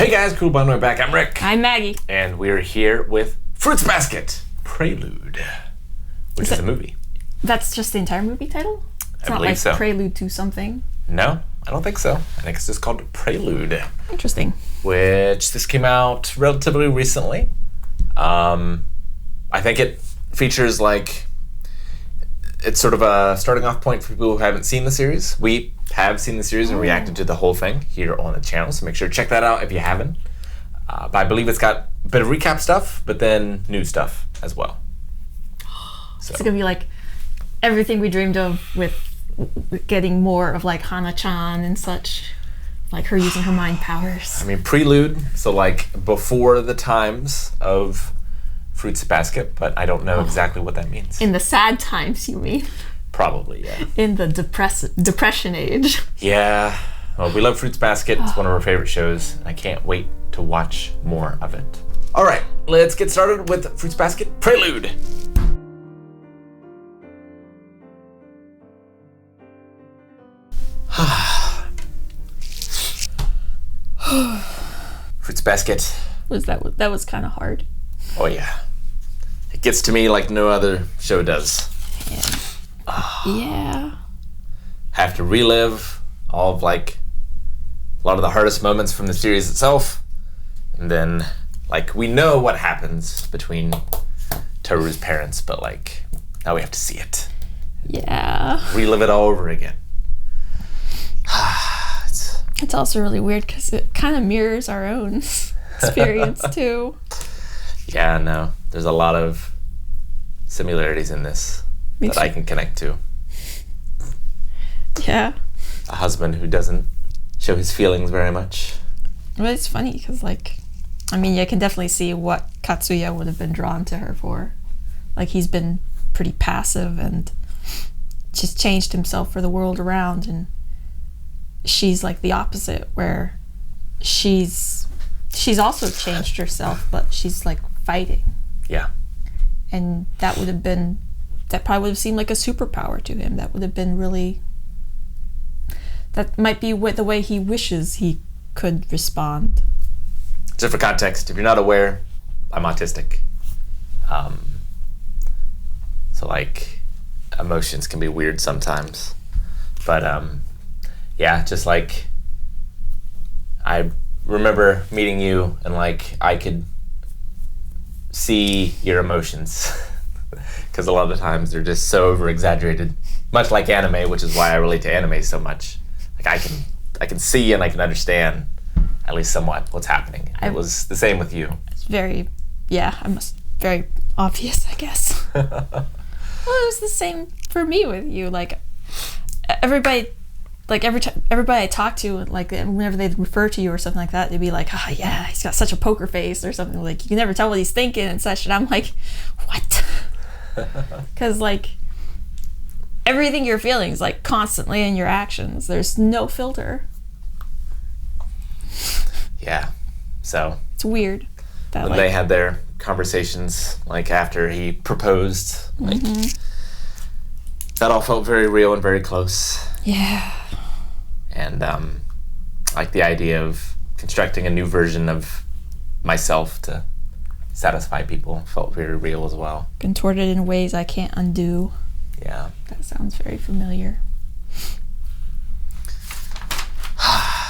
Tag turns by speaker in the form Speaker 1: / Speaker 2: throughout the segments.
Speaker 1: Hey guys, cool bun, we're back. I'm Rick.
Speaker 2: I'm Maggie.
Speaker 1: And we're here with Fruits Basket Prelude, which is a movie.
Speaker 2: That's just the entire movie title? It's
Speaker 1: I
Speaker 2: not
Speaker 1: believe
Speaker 2: like
Speaker 1: so.
Speaker 2: Prelude to something?
Speaker 1: No, I don't think so. I think it's just called Prelude.
Speaker 2: Interesting.
Speaker 1: Which this came out relatively recently. I think it features it's sort of a starting off point for people who haven't seen the series. We have seen the series and reacted to the whole thing here on the channel, so make sure to check that out if you haven't. But I believe it's got a bit of recap stuff, but then new stuff as well. So.
Speaker 2: It's gonna be like everything we dreamed of with getting more of like Hana-chan and such, like her using her mind powers.
Speaker 1: I mean, Prelude, so like before the times of Fruits Basket, but I don't know exactly what that means.
Speaker 2: In the sad times, you mean?
Speaker 1: Probably, yeah.
Speaker 2: In the depression age.
Speaker 1: Yeah. Well, we love Fruits Basket. It's one of our favorite shows. I can't wait to watch more of it. All right, let's get started with Fruits Basket Prelude. Fruits Basket.
Speaker 2: That was kind of hard.
Speaker 1: Oh yeah. It gets to me like no other show does.
Speaker 2: Yeah.
Speaker 1: Have to relive all of a lot of the hardest moments from the series itself. And then we know what happens between Tohru's parents, but now we have to see it.
Speaker 2: Yeah.
Speaker 1: Relive it all over again.
Speaker 2: It's also really weird because it kind of mirrors our own experience too.
Speaker 1: Yeah, no. There's a lot of similarities in this that I can connect to.
Speaker 2: Yeah.
Speaker 1: A husband who doesn't show his feelings very much.
Speaker 2: But it's funny because you can definitely see what Katsuya would have been drawn to her for. He's been pretty passive and just changed himself for the world around, and she's the opposite, where she's also changed herself, but she's fighting.
Speaker 1: Yeah.
Speaker 2: And that probably would have seemed like a superpower to him. That would have been really, that might be the way he wishes he could respond.
Speaker 1: Just for context, if you're not aware, I'm autistic. So emotions can be weird sometimes. But yeah, just I remember meeting you and I could see your emotions because a lot of the times they're just so over exaggerated, much like anime, which is why I relate to anime so much. I can see and I can understand at least somewhat what's happening. It was the same with you.
Speaker 2: It's very obvious, I guess. Well, it was the same for me with you. Everybody I talk to, whenever they refer to you or something like that, they'd be like, "Ah, yeah, he's got such a poker face" or something. You can never tell what he's thinking and such. And I'm like, what? Because everything you're feeling is constantly in your actions. There's no filter.
Speaker 1: Yeah. So
Speaker 2: it's weird.
Speaker 1: When they had their conversations, after he proposed, that all felt very real and very close.
Speaker 2: Yeah.
Speaker 1: And the idea of constructing a new version of myself to satisfy people felt very real as well.
Speaker 2: Contorted in ways I can't undo.
Speaker 1: Yeah.
Speaker 2: That sounds very familiar.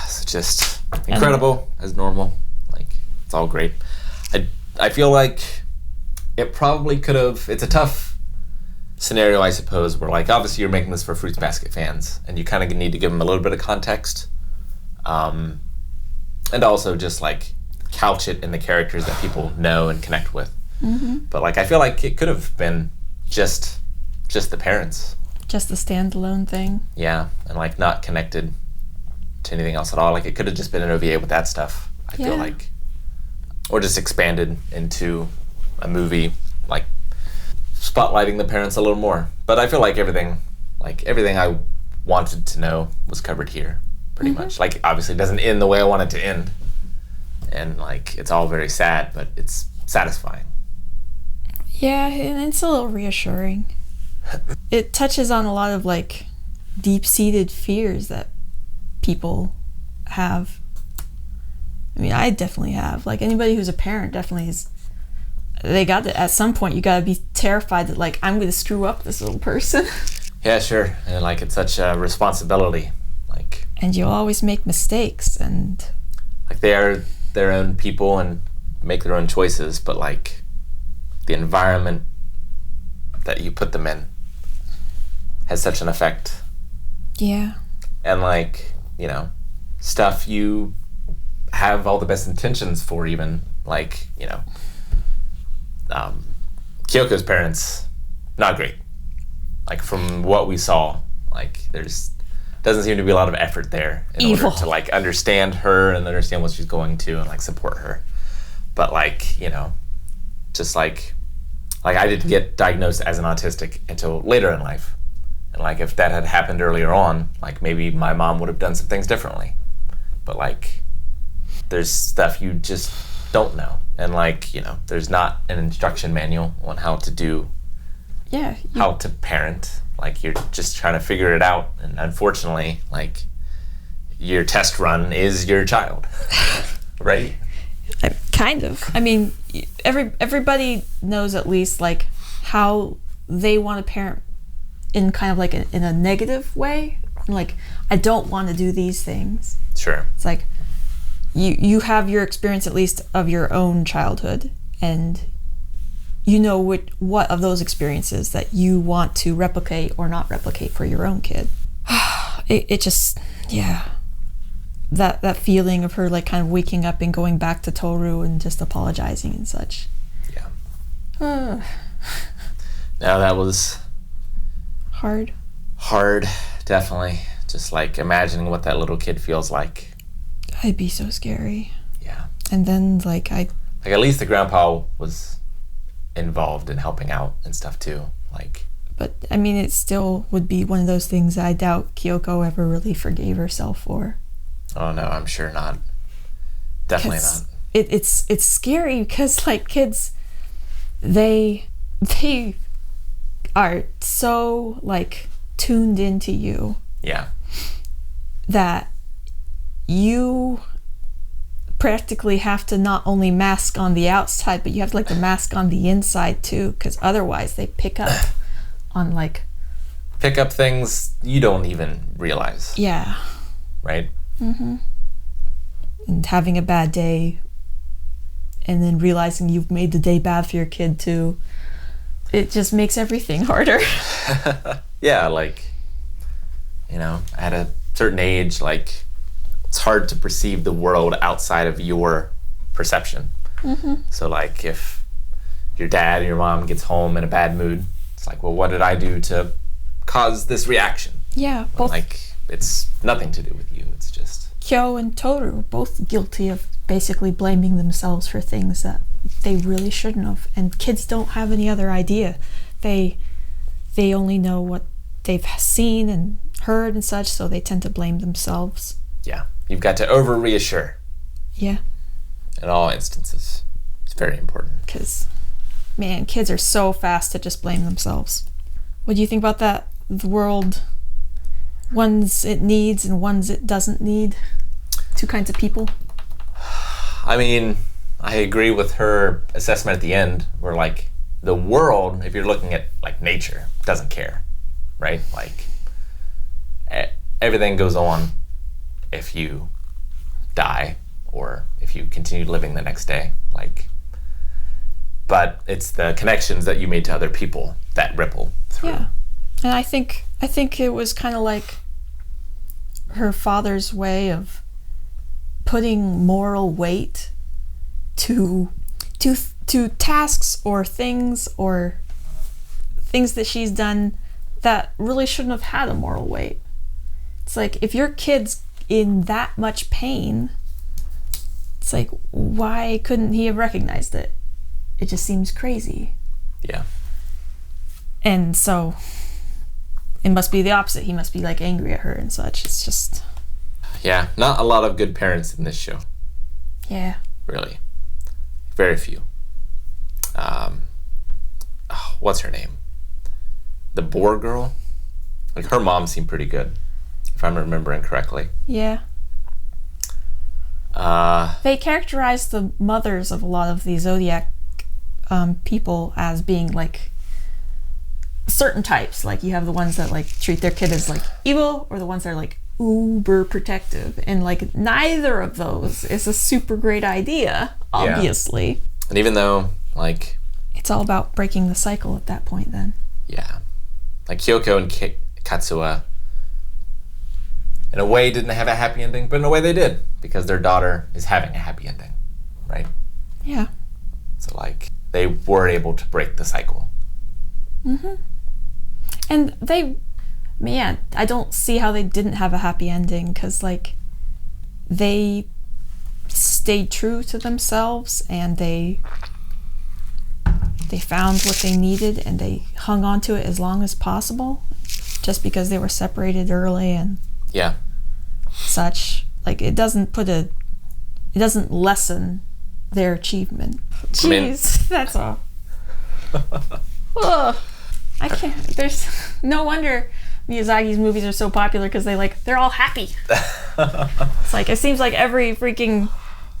Speaker 1: So just incredible as normal. It's all great. I feel like it probably could have, it's a tough scenario, I suppose, where obviously you're making this for Fruits Basket fans and you kind of need to give them a little bit of context, and also just couch it in the characters that people know and connect with. But I feel like it could have been just the parents,
Speaker 2: just the standalone thing.
Speaker 1: Yeah. And not connected to anything else at all. It could have just been an OVA with that stuff, I feel like, or just expanded into a movie spotlighting the parents a little more. But I feel everything I wanted to know was covered here pretty much. Obviously it doesn't end the way I want it to end, and it's all very sad, but it's satisfying.
Speaker 2: Yeah, and it's a little reassuring. It touches on a lot of deep-seated fears that people have, I mean, I definitely have. Like, anybody who's a parent definitely is. They got to, at some point, you got to be terrified that, like, I'm going to screw up this little person.
Speaker 1: Yeah, sure. And, like, it's such a responsibility. Like,
Speaker 2: and you'll always make mistakes, and...
Speaker 1: Like, they are their own people and make their own choices, but, like, the environment that you put them in has such an effect.
Speaker 2: Yeah. And,
Speaker 1: like, you know, stuff you have all the best intentions for, even, like, you know, Kyoko's parents, not great. Like, from what we saw, like, doesn't seem to be a lot of effort there in
Speaker 2: Evil.
Speaker 1: order to, like, understand her and understand what she's going to and, like, support her. But, like, you know, just like I didn't get diagnosed as an autistic until later in life. And, like, if that had happened earlier on, like, maybe my mom would have done some things differently. But, like, there's stuff you just don't know. And, like, you know, there's not an instruction manual on how to do, how to parent. Like, you're just trying to figure it out. And unfortunately, like, your test run is your child, right?
Speaker 2: Kind of. I mean, everybody knows at least, like, how they want to parent in kind of like in a negative way. Like, I don't want to do these things.
Speaker 1: Sure.
Speaker 2: It's like, you have your experience at least of your own childhood, and you know what of those experiences that you want to replicate or not replicate for your own kid. It just, yeah. That feeling of her, like, kind of waking up and going back to Tohru and just apologizing and such.
Speaker 1: Yeah. Now that was
Speaker 2: hard,
Speaker 1: definitely. Just, like, imagining what that little kid feels like.
Speaker 2: It'd be so scary.
Speaker 1: Yeah.
Speaker 2: And then, like,
Speaker 1: at least the grandpa was involved in helping out and stuff too. Like,
Speaker 2: but I mean, it still would be one of those things I doubt Kyoko ever really forgave herself for.
Speaker 1: Oh no, I'm sure not. Definitely not.
Speaker 2: It's scary because, like, kids, they are so, like, tuned into you.
Speaker 1: Yeah.
Speaker 2: That you practically have to not only mask on the outside, but you have to, like, the mask on the inside too, because otherwise they pick up on, like...
Speaker 1: Pick up things you don't even realize.
Speaker 2: Yeah.
Speaker 1: Right?
Speaker 2: Mm-hmm. And having a bad day, and then realizing you've made the day bad for your kid too, it just makes everything harder.
Speaker 1: Yeah, like, you know, at a certain age, like, it's hard to perceive the world outside of your perception. Mm-hmm. So, like, if your dad or your mom gets home in a bad mood, it's like, well, what did I do to cause this reaction?
Speaker 2: Yeah.
Speaker 1: Well, like, it's nothing to do with you. It's just...
Speaker 2: Kyo and Tohru are both guilty of basically blaming themselves for things that they really shouldn't have. And kids don't have any other idea. They only know what they've seen and heard and such, so they tend to blame themselves.
Speaker 1: Yeah. You've got to over-reassure.
Speaker 2: Yeah.
Speaker 1: In all instances. It's very important.
Speaker 2: Because, man, kids are so fast to just blame themselves. What do you think about that? The world, ones it needs and ones it doesn't need. Two kinds of people.
Speaker 1: I mean, I agree with her assessment at the end, where, like, the world, if you're looking at, like, nature, doesn't care, right? Like, everything goes on if you die or if you continue living the next day, like, but it's the connections that you made to other people that ripple through.
Speaker 2: Yeah. And I think it was kind of like her father's way of putting moral weight to tasks or things that she's done that really shouldn't have had a moral weight. It's like, if your kid's in that much pain, it's like, why couldn't he have recognized it? It just seems crazy.
Speaker 1: Yeah.
Speaker 2: And so it must be the opposite. He must be, like, angry at her and such. It's just...
Speaker 1: Yeah, not a lot of good parents in this show.
Speaker 2: Yeah.
Speaker 1: Really. Very few. What's her name? The Boar girl? Like, her mom seemed pretty good, if I'm remembering correctly.
Speaker 2: Yeah. They characterize the mothers of a lot of the Zodiac people as being like certain types. Like you have the ones that like treat their kid as like evil, or the ones that are like uber protective, and like neither of those is a super great idea, obviously.
Speaker 1: Yeah. And even though like
Speaker 2: it's all about breaking the cycle at that point, then.
Speaker 1: Yeah, like Kyoko and Katsuya in a way didn't have a happy ending, but in a way they did, because their daughter is having a happy ending, right?
Speaker 2: Yeah.
Speaker 1: So like they were able to break the cycle.
Speaker 2: And I don't see how they didn't have a happy ending, because like they stayed true to themselves, and they found what they needed, and they hung on to it as long as possible, just because they were separated early and such. Like it doesn't lessen their achievement. Jeez, that's all. Ugh. I can't. There's no wonder Miyazaki's movies are so popular, because they're all happy. It's like, it seems like every freaking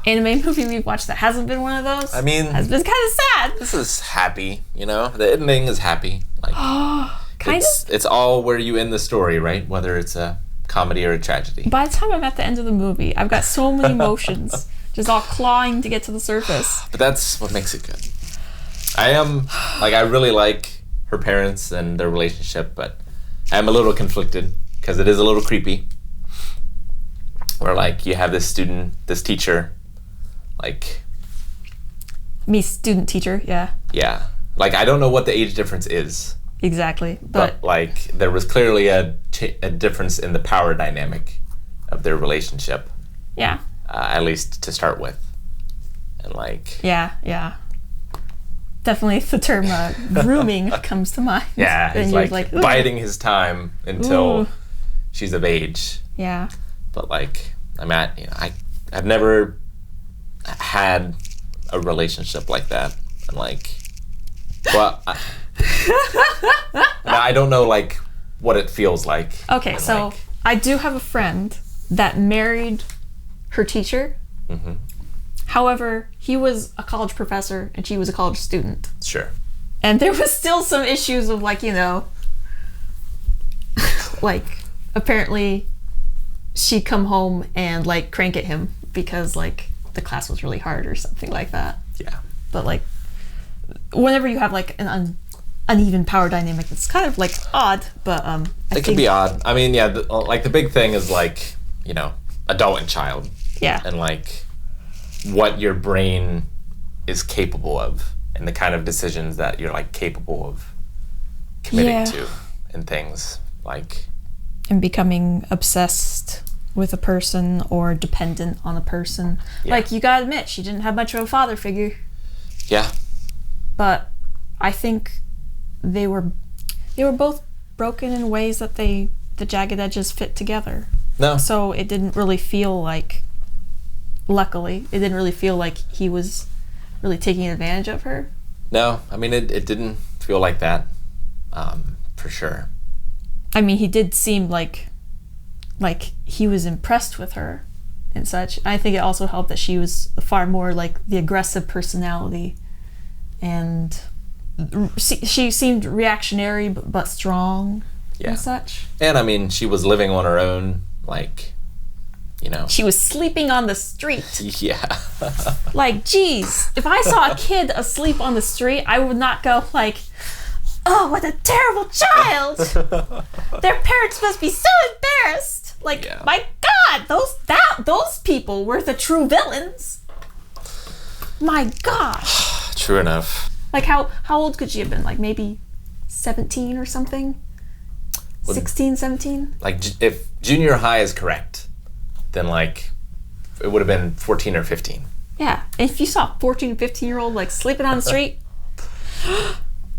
Speaker 2: anime movie we've watched that hasn't been one of those,
Speaker 1: I mean,
Speaker 2: has been kind of sad.
Speaker 1: This is happy, you know? The ending is happy. Like,
Speaker 2: kind of?
Speaker 1: It's all where you end the story, right? Whether it's a comedy or a tragedy.
Speaker 2: By the time I'm at the end of the movie, I've got so many emotions just all clawing to get to the surface.
Speaker 1: But that's what makes it good. I really like her parents and their relationship, but I'm a little conflicted, because it is a little creepy. Where like you have this teacher, like
Speaker 2: student teacher, yeah.
Speaker 1: Yeah. Like I don't know what the age difference is.
Speaker 2: Exactly.
Speaker 1: But like there was clearly a difference in the power dynamic of their relationship.
Speaker 2: Yeah.
Speaker 1: At least to start with. And like...
Speaker 2: Yeah. Definitely the term grooming comes to mind.
Speaker 1: Yeah, he's like biding his time until she's of age.
Speaker 2: Yeah.
Speaker 1: But like, I've never had a relationship like that. And like, well, I don't know like what it feels like.
Speaker 2: Okay, so like, I do have a friend that married her teacher.
Speaker 1: Mm-hmm.
Speaker 2: However, he was a college professor and she was a college student.
Speaker 1: Sure.
Speaker 2: And there was still some issues of like, like apparently she'd come home and like crank at him because like the class was really hard or something like that.
Speaker 1: Yeah.
Speaker 2: But like whenever you have like an uneven power dynamic, it's kind of like odd, but
Speaker 1: it can be odd. I mean, yeah, like the big thing is like, adult and child.
Speaker 2: Yeah.
Speaker 1: And like what your brain is capable of and the kind of decisions that you're like capable of committing to and things like,
Speaker 2: and becoming obsessed with a person or dependent on a person. Like you gotta admit, she didn't have much of a father figure.
Speaker 1: Yeah.
Speaker 2: But I think they were both broken in ways that the jagged edges fit together.
Speaker 1: No.
Speaker 2: So it didn't really feel like, luckily, it didn't really feel like he was really taking advantage of her.
Speaker 1: No, I mean, it didn't feel like that, for sure.
Speaker 2: I mean, he did seem like he was impressed with her and such. I think it also helped that she was far more like the aggressive personality, and she seemed reactionary but strong and such.
Speaker 1: And I mean, she was living on her own, like,
Speaker 2: She was sleeping on the street.
Speaker 1: Yeah.
Speaker 2: Like, geez, if I saw a kid asleep on the street, I would not go like, oh, what a terrible child. Their parents must be so embarrassed. Like, my God, those people were the true villains. My gosh.
Speaker 1: True enough.
Speaker 2: Like, how old could she have been? Like, maybe 17 or something? 16, 17?
Speaker 1: Like, if junior high is correct, then, like, it would have been 14 or 15.
Speaker 2: Yeah. And if you saw a 14 and 15-year-old, like, sleeping on the street.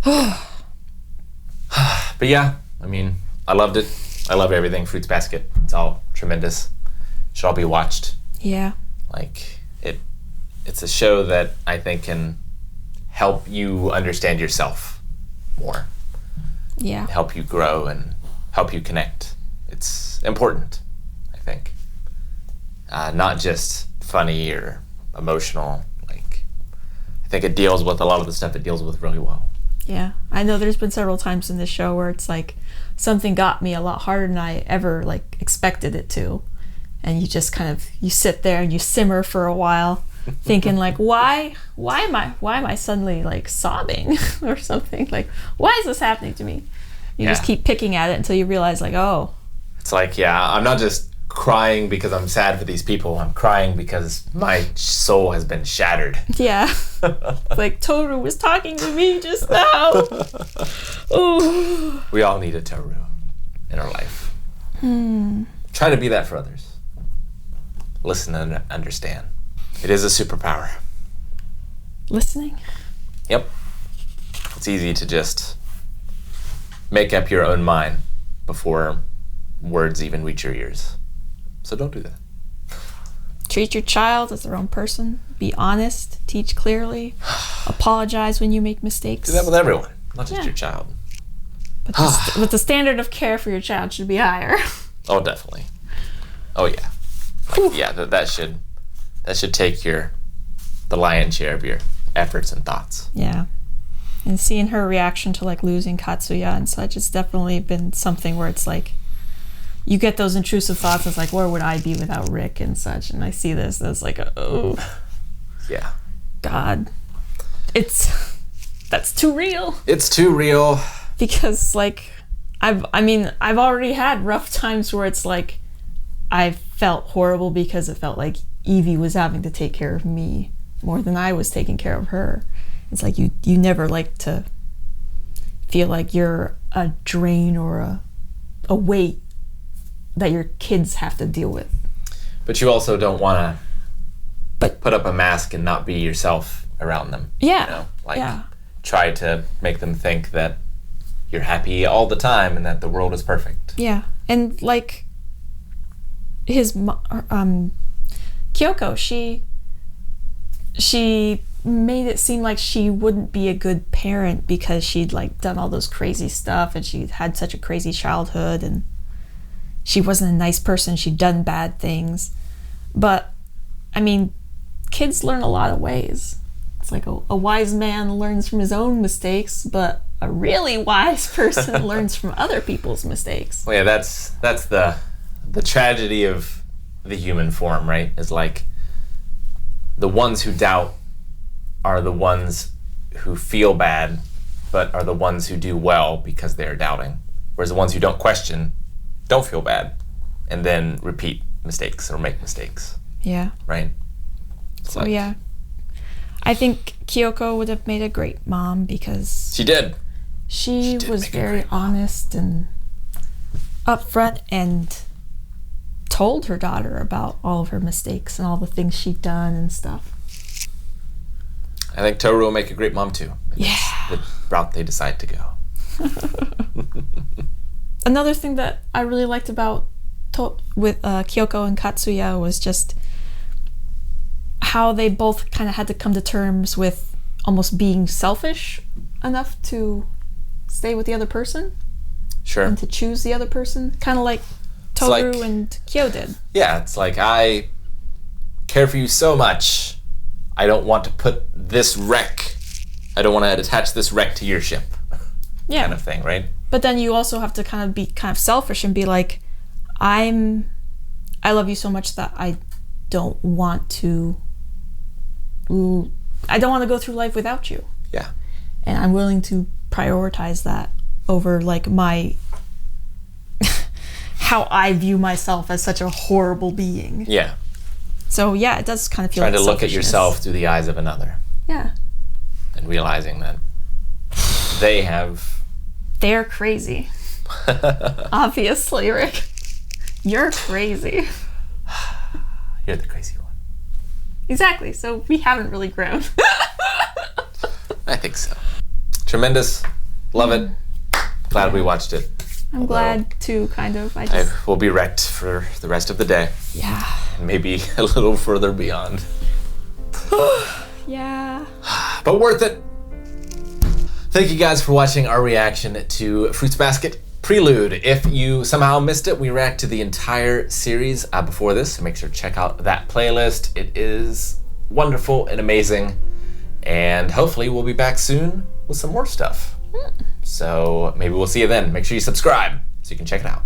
Speaker 1: But yeah, I mean, I loved it. I loved everything. Fruits Basket. It's all tremendous. Should all be watched.
Speaker 2: Yeah.
Speaker 1: Like, it's a show that I think can help you understand yourself more.
Speaker 2: Yeah.
Speaker 1: Help you grow and help you connect. It's important, I think. Not just funny or emotional. Like, I think it deals with a lot of the stuff it deals with really well.
Speaker 2: Yeah, I know there's been several times in this show where it's like something got me a lot harder than I ever like expected it to, and you just kind of you sit there and you simmer for a while, thinking like, why am I suddenly like sobbing or something? Like, why is this happening to me? You just keep picking at it until you realize like, oh,
Speaker 1: it's like, yeah, I'm not just crying because I'm sad for these people. I'm crying because my soul has been shattered.
Speaker 2: Yeah. Like Tohru was talking to me just now. Ooh.
Speaker 1: We all need a Tohru in our life. Try to be that for others. Listen and understand. It is a superpower.
Speaker 2: Listening?
Speaker 1: Yep. It's easy to just make up your own mind before words even reach your ears. So don't do that.
Speaker 2: Treat your child as their own person. Be honest. Teach clearly. Apologize when you make mistakes.
Speaker 1: Do that with everyone, not just your child.
Speaker 2: But the standard of care for your child should be higher.
Speaker 1: Oh, definitely. Oh, yeah. Like, yeah, that should take the lion's share of your efforts and thoughts.
Speaker 2: Yeah. And seeing her reaction to like losing Katsuya and such, it's definitely been something where it's like, you get those intrusive thoughts. It's like, where would I be without Rick and such? And I see this, and it's like, oh,
Speaker 1: yeah,
Speaker 2: God, that's too real.
Speaker 1: It's too real.
Speaker 2: Because like, I've already had rough times where it's like, I felt horrible because it felt like Evie was having to take care of me more than I was taking care of her. It's like you never like to feel like you're a drain or a weight that your kids have to deal with.
Speaker 1: But you also don't want to put up a mask and not be yourself around them.
Speaker 2: Yeah.
Speaker 1: You know? Like, try to make them think that you're happy all the time and that the world is perfect.
Speaker 2: Yeah. And like Kyoko, she made it seem like she wouldn't be a good parent because she'd like done all those crazy stuff and she had such a crazy childhood and she wasn't a nice person. She'd done bad things. But, I mean, kids learn a lot of ways. It's like a wise man learns from his own mistakes, but a really wise person learns from other people's mistakes.
Speaker 1: Well, yeah, that's the tragedy of the human form, right? Is like the ones who doubt are the ones who feel bad, but are the ones who do well because they're doubting. Whereas the ones who don't question don't feel bad and then repeat mistakes or make mistakes.
Speaker 2: Yeah.
Speaker 1: Right?
Speaker 2: So yeah. I think Kyoko would have made a great mom because
Speaker 1: she did.
Speaker 2: She was very honest and upfront and told her daughter about all of her mistakes and all the things she'd done and stuff.
Speaker 1: I think Tohru will make a great mom too.
Speaker 2: Yeah.
Speaker 1: The route they decide to go.
Speaker 2: Another thing that I really liked about with Kyoko and Katsuya was just how they both kind of had to come to terms with almost being selfish enough to stay with the other person.
Speaker 1: Sure.
Speaker 2: And to choose the other person. Kind of like Tohru and Kyo did.
Speaker 1: Yeah, it's like, I care for you so much. I don't want to put this wreck, I don't want to attach this wreck to your ship.
Speaker 2: Yeah.
Speaker 1: Kind of thing, right?
Speaker 2: But then you also have to kind of be kind of selfish and be like, I love you so much that I don't want to go through life without you.
Speaker 1: Yeah.
Speaker 2: And I'm willing to prioritize that over like my how I view myself as such a horrible being.
Speaker 1: Yeah.
Speaker 2: So yeah, it does kind of feel
Speaker 1: trying
Speaker 2: like
Speaker 1: to look at yourself through the eyes of another.
Speaker 2: Yeah.
Speaker 1: And realizing that they're
Speaker 2: crazy. Obviously, Rick. You're crazy.
Speaker 1: You're the crazy one.
Speaker 2: Exactly. So we haven't really grown.
Speaker 1: I think so. Tremendous. Love it. Glad we watched it.
Speaker 2: I'm glad too, kind of.
Speaker 1: I will be wrecked for the rest of the day.
Speaker 2: Yeah.
Speaker 1: And maybe a little further beyond.
Speaker 2: Yeah.
Speaker 1: But worth it. Thank you guys for watching our reaction to Fruits Basket Prelude. If you somehow missed it, we react to the entire series before this, so make sure to check out that playlist. It is wonderful and amazing, and hopefully we'll be back soon with some more stuff. So maybe we'll see you then. Make sure you subscribe so you can check it out.